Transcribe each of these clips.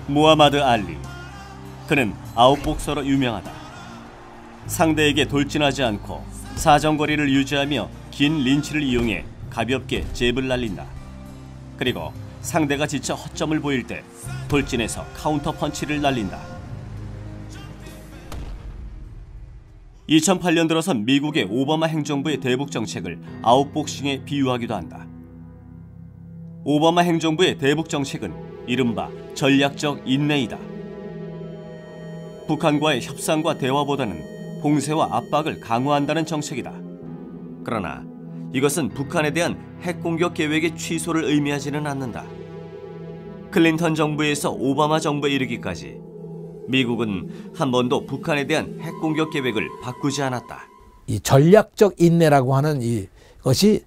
무하마드 알리. 그는 아웃복서로 유명하다. 상대에게 돌진하지 않고 사정거리를 유지하며 긴 린치를 이용해 가볍게 잽을 날린다. 그리고 상대가 지쳐 허점을 보일 때 돌진해서 카운터 펀치를 날린다. 2008년 들어선 미국의 오바마 행정부의 대북 정책을 아웃복싱에 비유하기도 한다. 오바마 행정부의 대북 정책은 이른바 전략적 인내이다. 북한과의 협상과 대화보다는 봉쇄와 압박을 강화한다는 정책이다. 그러나 이것은 북한에 대한 핵공격 계획의 취소를 의미하지는 않는다. 클린턴 정부에서 오바마 정부에 이르기까지 미국은 한 번도 북한에 대한 핵공격 계획을 바꾸지 않았다. 이 전략적 인내라고 하는 이것이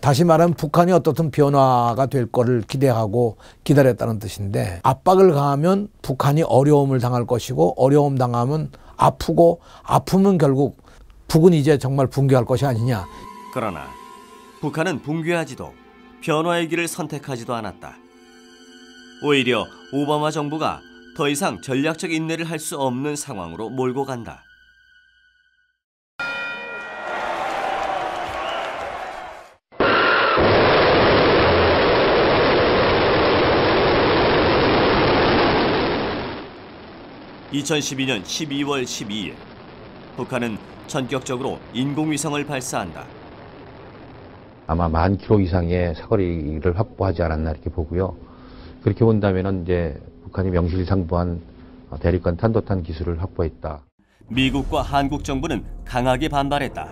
다시 말하면 북한이 어떻든 변화가 될 거를 기대하고 기다렸다는 뜻인데, 압박을 가하면 북한이 어려움을 당할 것이고, 어려움 당하면 아프고, 아프면 결국 북은 이제 정말 붕괴할 것이 아니냐. 그러나 북한은 붕괴하지도 변화의 길을 선택하지도 않았다. 오히려 오바마 정부가 더 이상 전략적 인내를 할 수 없는 상황으로 몰고 간다. (2012년 12월 12일) 북한은 전격적으로 인공위성을 발사한다. 아마 10,000km 이상의 사거리를 확보하지 않았나 이렇게 보고요. 그렇게 본다면은 이제 북한이 명실상부한 대륙간 탄도탄 기술을 확보했다. 미국과 한국 정부는 강하게 반발했다.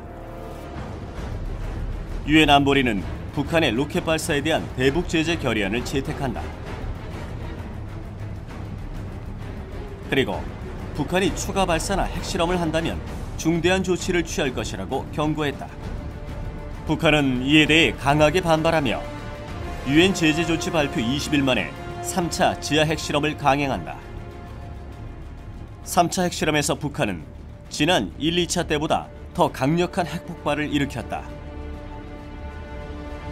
유엔 안보리는 북한의 로켓 발사에 대한 대북 제재 결의안을 채택한다. 그리고 북한이 추가 발사나 핵실험을 한다면 중대한 조치를 취할 것이라고 경고했다. 북한은 이에 대해 강하게 반발하며 유엔 제재 조치 발표 20일 만에 3차 지하 핵실험을 강행한다. 3차 핵실험에서 북한은 지난 1, 2차 때보다 더 강력한 핵폭발을 일으켰다.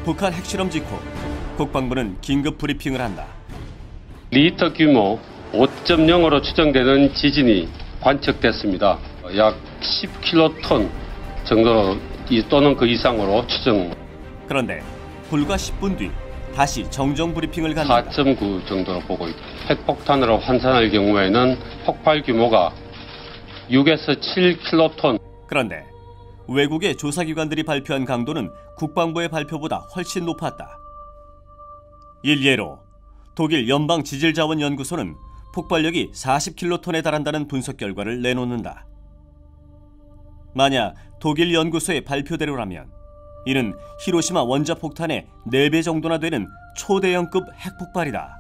북한 핵실험 직후 국방부는 긴급 브리핑을 한다. 리히터 규모 5.0으로 추정되는 지진이 관측됐습니다. 약 10킬로톤 정도 또는 그 이상으로 추정. 그런데 불과 10분 뒤 다시 정정 브리핑을 갖는다. 4.9 정도로 보고 있다. 핵폭탄으로 환산할 경우에는 폭발 규모가 6에서 7킬로톤. 그런데 외국의 조사기관들이 발표한 강도는 국방부의 발표보다 훨씬 높았다. 일례로 독일 연방지질자원연구소는 폭발력이 40킬로톤에 달한다는 분석 결과를 내놓는다. 만약 독일 연구소의 발표대로라면 이는 히로시마 원자폭탄의 4배 정도나 되는 초대형급 핵폭발이다.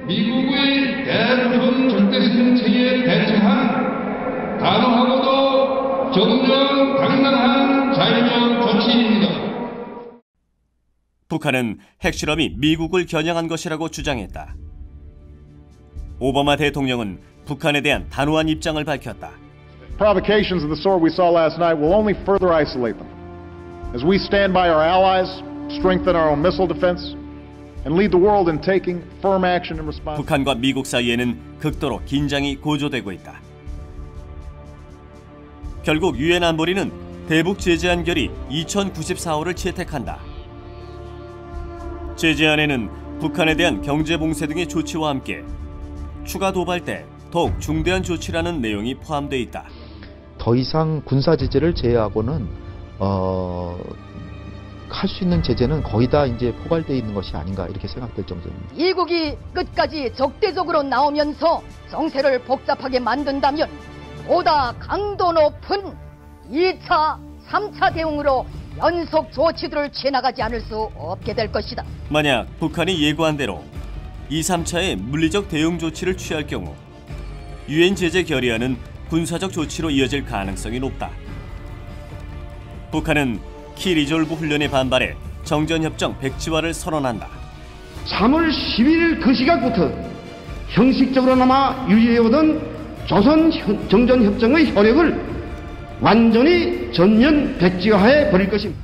미국의 대부분 절대승체에 대처한 단호하고도 정정당당한 자유적 조치입니다. 북한은 핵실험이 미국을 겨냥한 것이라고 주장했다. 오바마 대통령은 북한에 대한 단호한 입장을 밝혔다. Provocations of the sort we saw last night will only further isolate them. As we stand by our allies, strengthen our own missile defense, and lead the world in taking firm action in response. 북한과 미국 사이에는 극도로 긴장이 고조되고 있다. 결국 유엔 안보리는 대북 제재안 결의 2094호를 채택한다. 제재안에는 북한에 대한 경제 봉쇄 등의 조치와 함께 추가 도발 때 더욱 중대한 조치라는 내용이 포함되어 있다. 더 이상 군사 제재를 제외하고는 할 수 있는 제재는 거의 다 이제 포괄되어 있는 것이 아닌가 이렇게 생각될 정도입니다. 미국이 끝까지 적대적으로 나오면서 정세를 복잡하게 만든다면 보다 강도 높은 2차, 3차 대응으로 연속 조치들을 취해나가지 않을 수 없게 될 것이다. 만약 북한이 예고한 대로 2, 3차의 물리적 대응 조치를 취할 경우 유엔 제재 결의안은 군사적 조치로 이어질 가능성이 높다. 북한은 키 리졸브 훈련에 반발해 정전협정 백지화를 선언한다. 3월 11일 그 시각부터 형식적으로나마 유지해오던 조선 정전협정의 효력을 완전히 전면 백지화해 버릴 것입니다.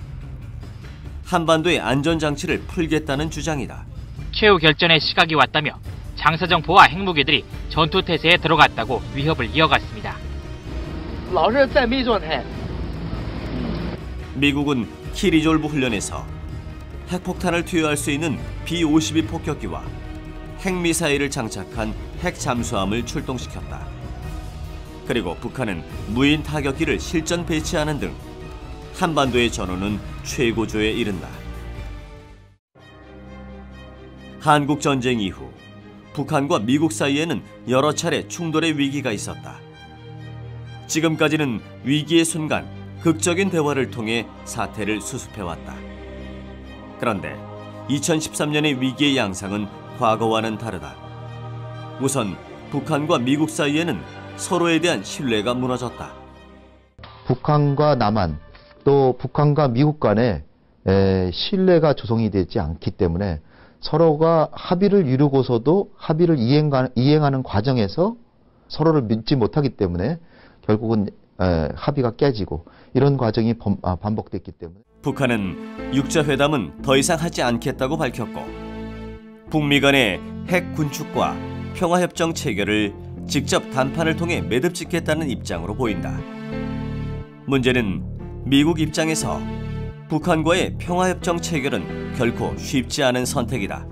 한반도의 안전장치를 풀겠다는 주장이다. 최후 결전의 시각이 왔다며 장사정포와 핵무기들이 전투태세에 들어갔다고 위협을 이어갔습니다. 미국은 키리졸브 훈련에서 핵폭탄을 투여할 수 있는 B-52 폭격기와 핵미사일을 장착한 핵잠수함을 출동시켰다. 그리고 북한은 무인 타격기를 실전 배치하는 등 한반도의 전후는 최고조에 이른다. 한국전쟁 이후 북한과 미국 사이에는 여러 차례 충돌의 위기가 있었다. 지금까지는 위기의 순간 극적인 대화를 통해 사태를 수습해왔다. 그런데 2013년의 위기의 양상은 과거와는 다르다. 우선 북한과 미국 사이에는 서로에 대한 신뢰가 무너졌다. 북한과 남한 또 북한과 미국 간에 신뢰가 조성이 되지 않기 때문에 서로가 합의를 이루고서도 합의를 이행하는 과정에서 서로를 믿지 못하기 때문에 결국은 합의가 깨지고 이런 과정이 반복됐기 때문에 북한은 육자회담은 더 이상 하지 않겠다고 밝혔고 북미 간의 핵 군축과 평화협정 체결을 직접談判을 통해 매듭 짓겠다는 입장으로 보인다. 문제는 미국 입장에서 북한과의 평화협정 체결은 결코 쉽지 않은 선택이다.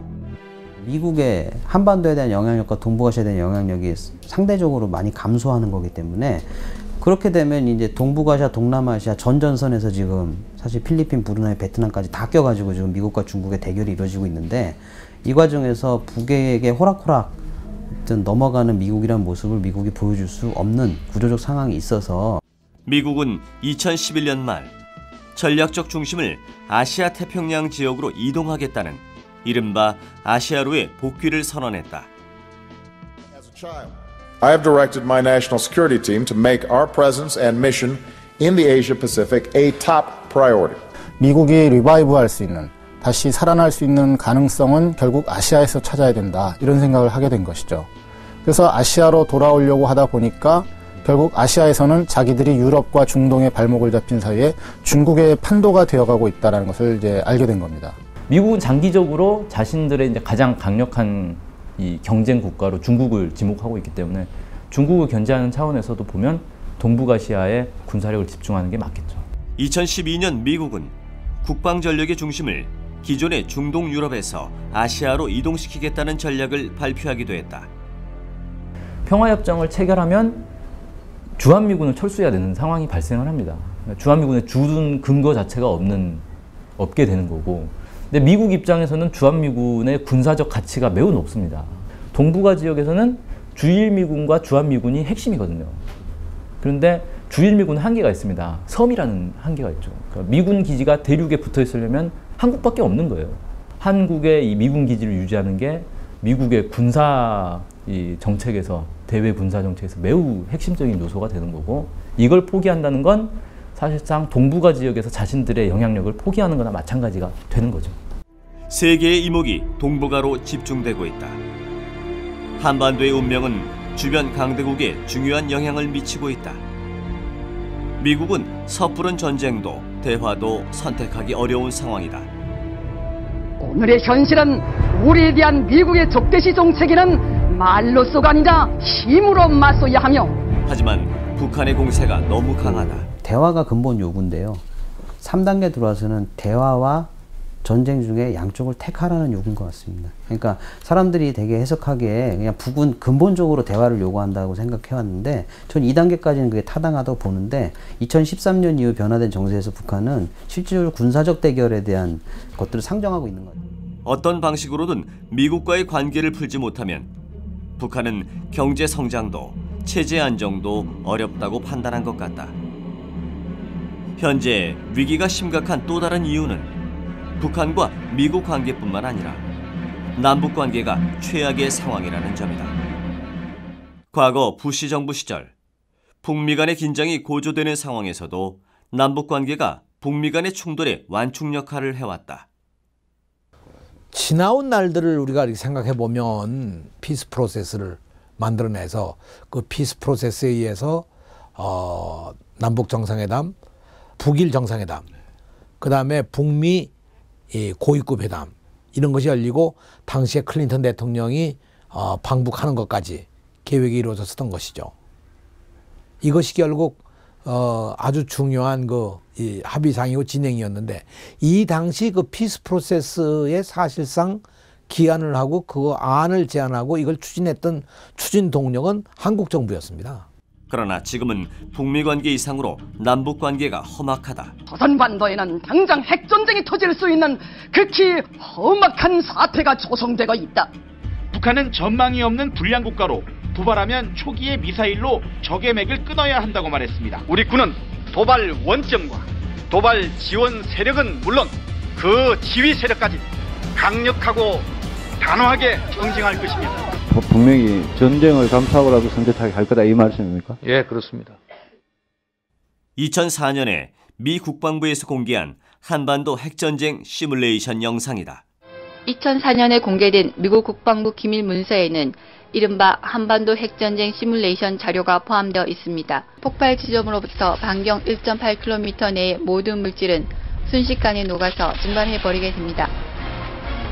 미국의 한반도에 대한 영향력과 동북아시아에 대한 영향력이 상대적으로 많이 감소하는 거기 때문에 그렇게 되면 이제 동북아시아, 동남아시아 전전선에서 지금 사실 필리핀, 브루나이, 베트남까지 다 껴가지고 지금 미국과 중국의 대결이 이루어지고 있는데 이 과정에서 북에게 호락호락 넘어가는 미국이라는 모습을 미국이 보여줄 수 없는 구조적 상황이 있어서 미국은 2011년 말 전략적 중심을 아시아 태평양 지역으로 이동하겠다는 이른바 아시아로의 복귀를 선언했다. I have directed my national security team to make our presence and mission in the Asia Pacific a top priority. 미국이 리바이브할 수 있는, 다시 살아날 수 있는 가능성은 결국 아시아에서 찾아야 된다, 이런 생각을 하게 된 것이죠. 그래서 아시아로 돌아오려고 하다 보니까 결국 아시아에서는 자기들이 유럽과 중동의 발목을 잡힌 사이에 중국의 판도가 되어가고 있다는 것을 이제 알게 된 겁니다. 미국은 장기적으로 자신들의 이제 가장 강력한 이 경쟁 국가로 중국을 지목하고 있기 때문에 중국을 견제하는 차원에서도 보면 동북아시아에 군사력을 집중하는 게 맞겠죠. 2012년 미국은 국방전력의 중심을 기존의 중동 유럽에서 아시아로 이동시키겠다는 전략을 발표하기도 했다. 평화협정을 체결하면 주한미군을 철수해야 되는 상황이 발생을 합니다. 주한미군의 주둔 근거 자체가 없게 되는 거고, 근데 미국 입장에서는 주한미군의 군사적 가치가 매우 높습니다. 동북아 지역에서는 주일미군과 주한미군이 핵심이거든요. 그런데 주일미군은 한계가 있습니다. 섬이라는 한계가 있죠. 그러니까 미군 기지가 대륙에 붙어 있으려면 한국밖에 없는 거예요. 한국의 이 미군 기지를 유지하는 게 미국의 군사 정책에서, 대외 군사 정책에서 매우 핵심적인 요소가 되는 거고, 이걸 포기한다는 건 사실상 동북아 지역에서 자신들의 영향력을 포기하는 거나 마찬가지가 되는 거죠. 세계의 이목이 동북아로 집중되고 있다. 한반도의 운명은 주변 강대국에 중요한 영향을 미치고 있다. 미국은 섣부른 전쟁도 대화도 선택하기 어려운 상황이다. 오늘의 현실은 우리에 대한 미국의 적대시 정책에는 말로써가 아니라 힘으로 맞서야 하며, 하지만 북한의 공세가 너무 강하다. 대화가 근본 요구인데요. 3단계 들어와서는 대화와 전쟁 중에 양쪽을 택하라는 요구인 것 같습니다. 그러니까 사람들이 되게 해석하기에 그냥 북은 근본적으로 대화를 요구한다고 생각해왔는데, 전 2단계까지는 그게 타당하다고 보는데, 2013년 이후 변화된 정세에서 북한은 실질적으로 군사적 대결에 대한 것들을 상정하고 있는 거죠. 어떤 방식으로든 미국과의 관계를 풀지 못하면 북한은 경제 성장도 체제 안정도 어렵다고 판단한 것 같다. 현재 위기가 심각한 또 다른 이유는 북한과 미국 관계뿐만 아니라 남북 관계가 최악의 상황이라는 점이다. 과거 부시 정부 시절 북미 간의 긴장이 고조되는 상황에서도 남북 관계가 북미 간의 충돌의 완충 역할을 해왔다. 지나온 날들을 우리가 이렇게 생각해 보면 피스 프로세스를 만들어내서 그 피스 프로세스에 의해서 남북 정상회담, 북일 정상회담, 그 다음에 북미 고위급 회담, 이런 것이 열리고 당시에 클린턴 대통령이 방북하는 것까지 계획이 이루어졌었던 것이죠. 이것이 결국 아주 중요한 이 합의상이고 진행이었는데 이 당시 그 피스 프로세스에 사실상 기한을 하고 그 안을 제안하고 이걸 추진했던 추진 동력은 한국 정부였습니다. 그러나 지금은 북미 관계 이상으로 남북 관계가 험악하다. 조선반도에는 당장 핵전쟁이 터질 수 있는 극히 험악한 사태가 조성되고 있다. 북한은 전망이 없는 불량 국가로 도발하면 초기에 미사일로 적의 맥을 끊어야 한다고 말했습니다. 우리 군은 도발 원점과 도발 지원 세력은 물론 그 지휘 세력까지 강력하고 단호하게 경쟁할 것입니다. 분명히 전쟁을 감수하고라도 선제타격 할 거다 이 말씀입니까? 예, 그렇습니다. 2004년에 미 국방부에서 공개한 한반도 핵전쟁 시뮬레이션 영상이다. 2004년에 공개된 미국 국방부 기밀 문서에는 이른바 한반도 핵전쟁 시뮬레이션 자료가 포함되어 있습니다. 폭발 지점으로부터 반경 1.8km 내의 모든 물질은 순식간에 녹아서 증발해버리게 됩니다.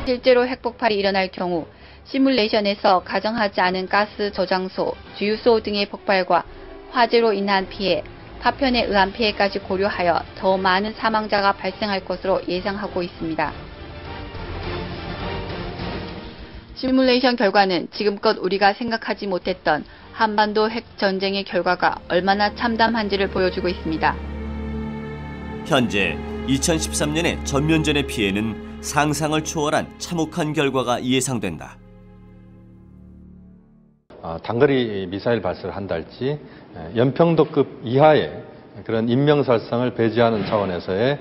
실제로 핵폭발이 일어날 경우 시뮬레이션에서 가정하지 않은 가스 저장소, 주유소 등의 폭발과 화재로 인한 피해, 파편에 의한 피해까지 고려하여 더 많은 사망자가 발생할 것으로 예상하고 있습니다. 시뮬레이션 결과는 지금껏 우리가 생각하지 못했던 한반도 핵전쟁의 결과가 얼마나 참담한지를 보여주고 있습니다. 현재 2013년의 전면전의 피해는 상상을 초월한 참혹한 결과가 예상된다. 단거리 미사일 발사를 한달지 연평도급 이하의 그런 인명살상을 배제하는 차원에서의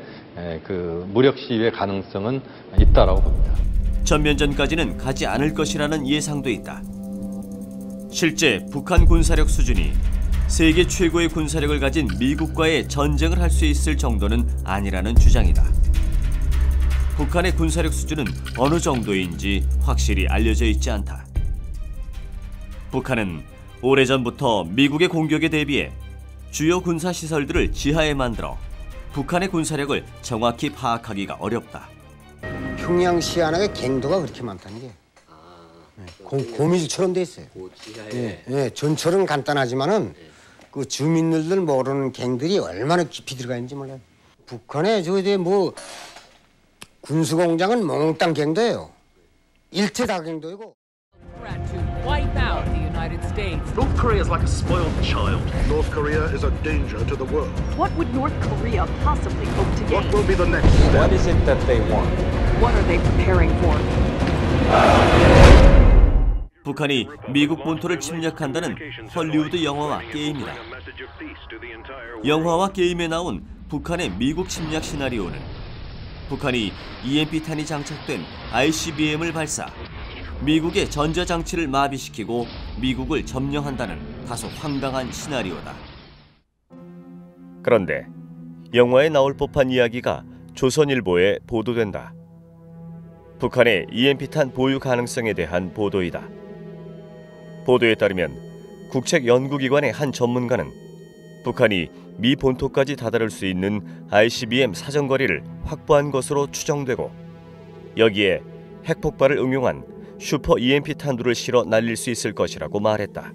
그 무력 시위의 가능성은 있다라고 봅니다. 전면전까지는 가지 않을 것이라는 예상도 있다. 실제 북한 군사력 수준이 세계 최고의 군사력을 가진 미국과의 전쟁을 할 수 있을 정도는 아니라는 주장이다. 북한의 군사력 수준은 어느 정도인지 확실히 알려져 있지 않다. 북한은 오래전부터 미국의 공격에 대비해 주요 군사시설들을 지하에 만들어 북한의 군사력을 정확히 파악하기가 어렵다. 평양 시안에 갱도가 그렇게 많다는 게 고미줄처럼 돼 있어요. 예, 전철은 간단하지만은 그 주민들들 모르는 갱들이 얼마나 깊이 들어가 있는지 몰라요. 북한에 저기 뭐 군수공장은 몽땅 갱도예요. 일체 다 갱도이고. North Korea is like a spoiled child. North Korea is a danger to the world. What would North Korea possibly hope to gain? What will be the next step? What is it that they want? What are they preparing for? 북한이 미국 본토를 침략한다는 헐리우드 영화와 게임이다. 영화와 게임에 나온 북한의 미국 침략 시나리오는 북한이 EMP탄이 장착된 ICBM을 발사, 미국의 전자장치를 마비시키고 미국을 점령한다는 다소 황당한 시나리오다. 그런데 영화에 나올 법한 이야기가 조선일보에 보도된다. 북한의 EMP탄 보유 가능성에 대한 보도이다. 보도에 따르면 국책연구기관의 한 전문가는 북한이 미 본토까지 다다를 수 있는 ICBM 사정거리를 확보한 것으로 추정되고 여기에 핵폭발을 응용한 슈퍼 EMP 탄두를 실어 날릴 수 있을 것이라고 말했다.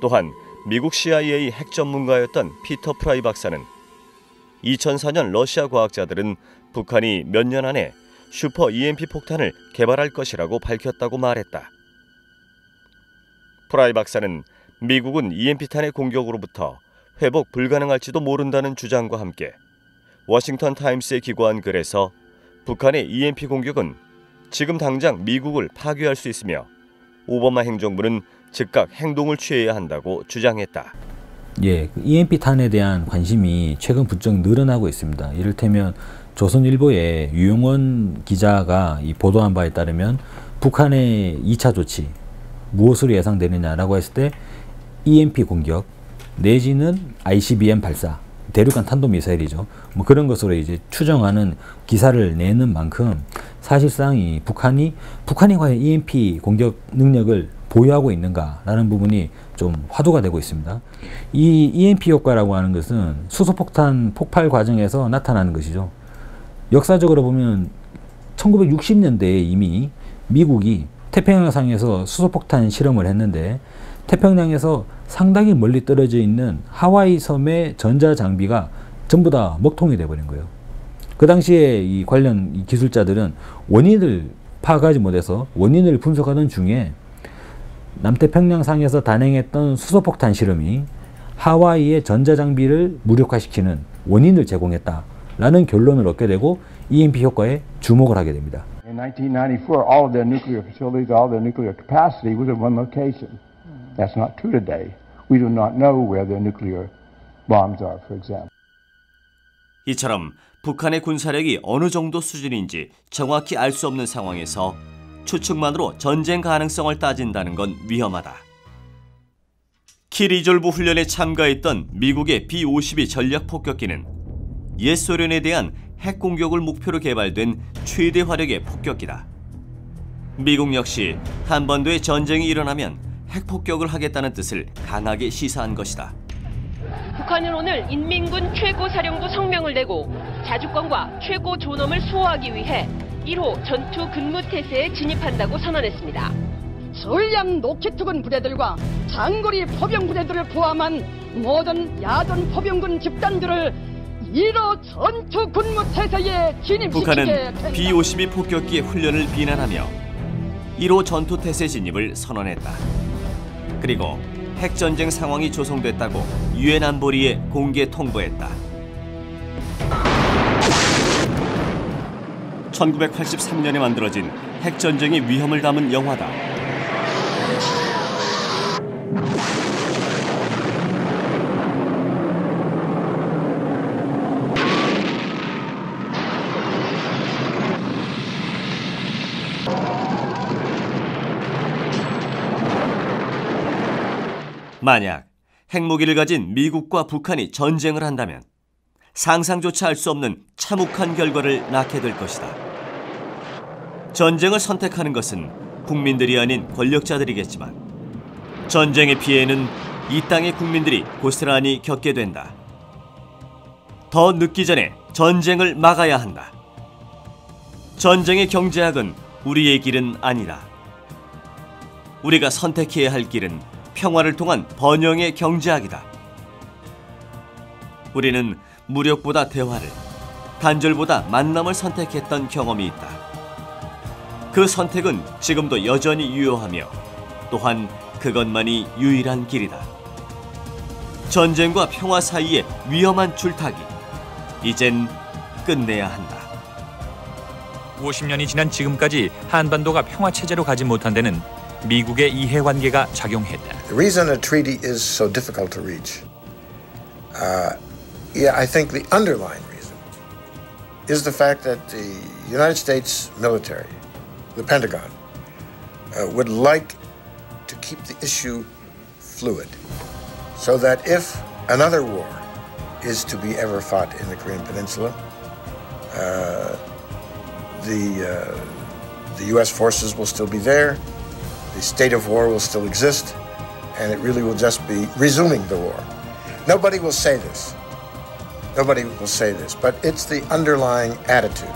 또한 미국 CIA 핵 전문가였던 피터 프라이 박사는 2004년 러시아 과학자들은 북한이 몇 년 안에 슈퍼 EMP 폭탄을 개발할 것이라고 밝혔다고 말했다. 프라이 박사는 미국은 EMP탄의 공격으로부터 회복 불가능할지도 모른다는 주장과 함께 워싱턴 타임스에 기고한 글에서 북한의 EMP 공격은 지금 당장 미국을 파괴할 수 있으며 오바마 행정부는 즉각 행동을 취해야 한다고 주장했다. 예, EMP탄에 대한 관심이 최근 부쩍 늘어나고 있습니다. 이를테면 조선일보의 유용원 기자가 이 보도한 바에 따르면 북한의 2차 조치 무엇으로 예상되느냐라고 했을 때 EMP 공격 내지는 ICBM 발사, 대륙간 탄도미사일이죠. 뭐 그런 것으로 이제 추정하는 기사를 내는 만큼 사실상 이 북한이 과연 EMP 공격 능력을 보유하고 있는가라는 부분이 좀 화두가 되고 있습니다. 이 EMP 효과라고 하는 것은 수소폭탄 폭발 과정에서 나타나는 것이죠. 역사적으로 보면 1960년대에 이미 미국이 태평양상에서 수소폭탄 실험을 했는데 태평양에서 상당히 멀리 떨어져 있는 하와이 섬의 전자장비가 전부 다 먹통이 돼버린 거예요. 그 당시에 이 관련 기술자들은 원인을 파악하지 못해서 원인을 분석하던 중에 남태평양상에서 단행했던 수소폭탄 실험이 하와이의 전자장비를 무력화시키는 원인을 제공했다라는 결론을 얻게 되고 EMP 효과에 주목을 하게 됩니다. In 1994, all of their nuclear facilities, all their nuclear capacity was in one location. That's not true today. We do not know where their nuclear bombs are, for example. 이처럼 북한의 군사력이 어느 정도 수준인지 정확히 알 수 없는 상황에서 추측만으로 전쟁 가능성을 따진다는 건 위험하다. 키리졸브 훈련에 참가했던 미국의 B-52 전략 폭격기는 옛 소련에 대한 핵 공격을 목표로 개발된 최대 화력의 폭격기다. 미국 역시 한반도에 전쟁이 일어나면 핵 폭격을 하겠다는 뜻을 강하게 시사한 것이다. 북한은 오늘 인민군 최고사령부 성명을 내고 자주권과 최고 존엄을 수호하기 위해 1호 전투 근무태세에 진입한다고 선언했습니다. 전략 로켓투군 부대들과 장거리 포병 부대들을 포함한 모든 야전 포병군 집단들을 1호 전투 근무태세에 진입시키게 북한은 된다. B-52 폭격기의 훈련을 비난하며 1호 전투태세 진입을 선언했다. 그리고 핵전쟁 상황이 조성됐다고 유엔 안보리에 공개 통보했다. 1983년에 만들어진 핵전쟁의 위험을 담은 영화다. 만약 핵무기를 가진 미국과 북한이 전쟁을 한다면 상상조차 할 수 없는 참혹한 결과를 낳게 될 것이다. 전쟁을 선택하는 것은 국민들이 아닌 권력자들이겠지만 전쟁의 피해는 이 땅의 국민들이 고스란히 겪게 된다. 더 늦기 전에 전쟁을 막아야 한다. 전쟁의 경제학은 우리의 길은 아니다. 우리가 선택해야 할 길은 평화를 통한 번영의 경제학이다. 우리는 무력보다 대화를, 단절보다 만남을 선택했던 경험이 있다. 그 선택은 지금도 여전히 유효하며 또한 그것만이 유일한 길이다. 전쟁과 평화 사이의 위험한 줄타기, 이젠 끝내야 한다. 50년이 지난 지금까지 한반도가 평화체제로 가지 못한 데는 미국의 이해관계가 작용했다. The reason a treaty is so difficult to reach, I think the underlying reason is the fact that the United States military, the Pentagon, would like to keep the issue fluid, so that if another war is to be ever fought in the Korean Peninsula, the U.S. forces will still be there. The state of war will still exist, and it really will just be resuming the war. Nobody will say this. Nobody will say this, but it's the underlying attitude.